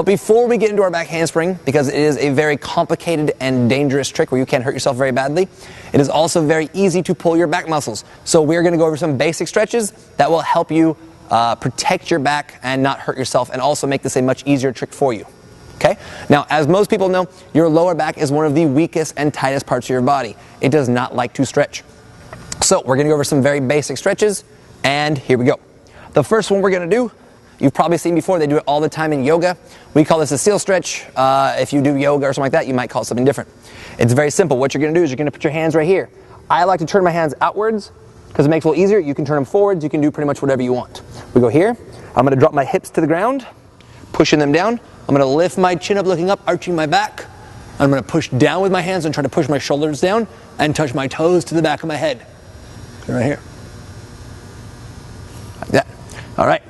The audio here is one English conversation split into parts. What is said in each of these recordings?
But before we get into our back handspring, because it is a very complicated and dangerous trick where you can hurt yourself very badly, it is also very easy to pull your back muscles. So we're going to go over some basic stretches that will help you protect your back and not hurt yourself, and also make this a much easier trick for you. Okay? Now, as most people know, your lower back is one of the weakest and tightest parts of your body. It does not like to stretch. So we're going to go over some very basic stretches, and here we go. The first one we're going to do, you've probably seen before, they do it all the time in yoga. We call this a seal stretch. If you do yoga or something like that, you might call it something different. It's very simple. What you're going to do is you're going to put your hands right here. I like to turn my hands outwards because it makes it a little easier. You can turn them forwards. You can do pretty much whatever you want. We go here. I'm going to drop my hips to the ground, pushing them down. I'm going to lift my chin up, looking up, arching my back. I'm going to push down with my hands and try to push my shoulders down and touch my toes to the back of my head. Right here. Like that. All right.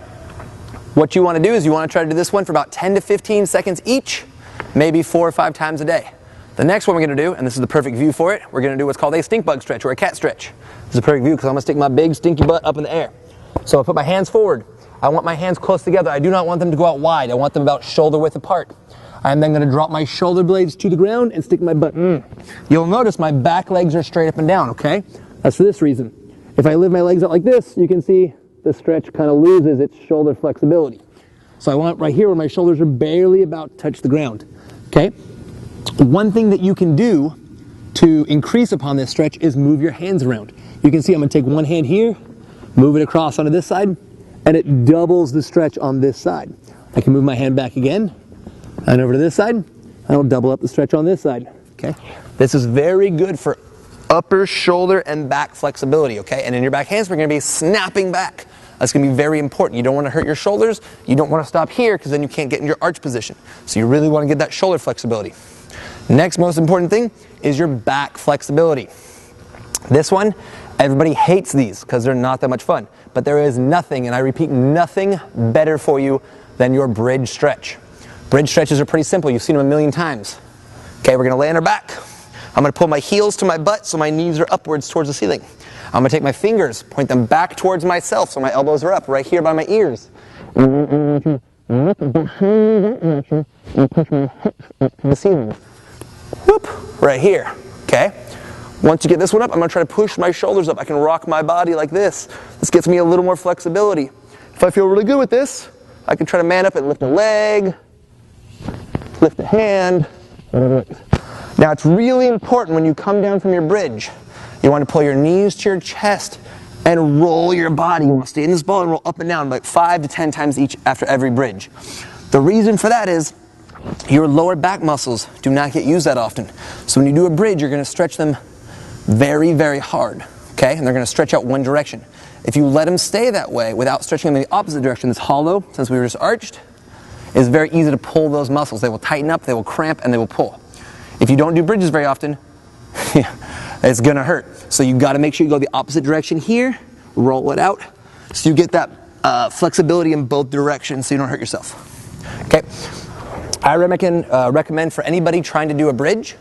What you want to do is you want to try to do this one for about 10 to 15 seconds each, maybe 4 or 5 times a day. The next one we're going to do, and this is the perfect view for it, we're going to do what's called a stink bug stretch or a cat stretch. This is a perfect view because I'm going to stick my big stinky butt up in the air. So I put my hands forward. I want my hands close together. I do not want them to go out wide. I want them about shoulder width apart. I'm then going to drop my shoulder blades to the ground and stick my butt. You'll notice my back legs are straight up and down, okay? That's for this reason. If I lift my legs out like this, you can see the stretch kind of loses its shoulder flexibility. So I want right here where my shoulders are barely about to touch the ground, okay? One thing that you can do to increase upon this stretch is move your hands around. You can see I'm going to take one hand here, move it across onto this side, and it doubles the stretch on this side. I can move my hand back again and over to this side, and I'll double up the stretch on this side, okay? This is very good for upper shoulder and back flexibility, okay? And in your back handspring, you're going to be snapping back. That's going to be very important. You don't want to hurt your shoulders. You don't want to stop here because then you can't get in your arch position. So you really want to get that shoulder flexibility. Next most important thing is your back flexibility. This one, everybody hates these because they're not that much fun. But there is nothing, and I repeat, nothing better for you than your bridge stretch. Bridge stretches are pretty simple. You've seen them a million times. Okay, we're going to lay on our back. I'm going to pull my heels to my butt so my knees are upwards towards the ceiling. I'm going to take my fingers, point them back towards myself so my elbows are up right here by my ears. The ceiling. Whoop, right here. Okay? Once you get this one up, I'm going to try to push my shoulders up. I can rock my body like this. This gets me a little more flexibility. If I feel really good with this, I can try to man up and lift a leg, lift a hand, whatever it is. Now it's really important when you come down from your bridge, you want to pull your knees to your chest and roll your body. You want to stay in this ball and roll up and down like 5 to 10 times each after every bridge. The reason for that is your lower back muscles do not get used that often. So when you do a bridge, you're going to stretch them very, very hard, okay? And they're going to stretch out one direction. If you let them stay that way without stretching them in the opposite direction, this hollow, since we were just arched, it's very easy to pull those muscles. They will tighten up, they will cramp, and they will pull. If you don't do bridges very often, it's going to hurt. So you've got to make sure you go the opposite direction here, roll it out, so you get that flexibility in both directions so you don't hurt yourself. Okay? I recommend for anybody trying to do a bridge,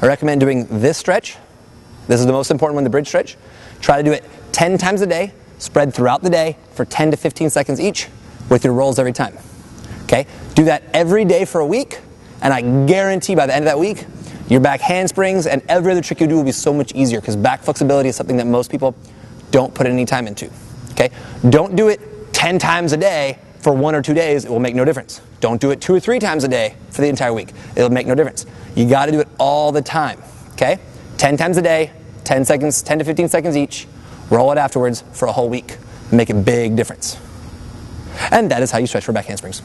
I recommend doing this stretch. This is the most important one, the bridge stretch. Try to do it 10 times a day, spread throughout the day for 10 to 15 seconds each with your rolls every time. Okay? Do that every day for a week, and I guarantee by the end of that week, your back handsprings and every other trick you do will be so much easier because back flexibility is something that most people don't put any time into. Okay? Don't do it 10 times a day for 1 or 2 days. It will make no difference. Don't do it 2 or 3 times a day for the entire week. It'll make no difference. You got to do it all the time. Okay? 10 times a day, 10 seconds, 10 to 15 seconds each. Roll it afterwards for a whole week. Make a big difference. And that is how you stretch for back handsprings.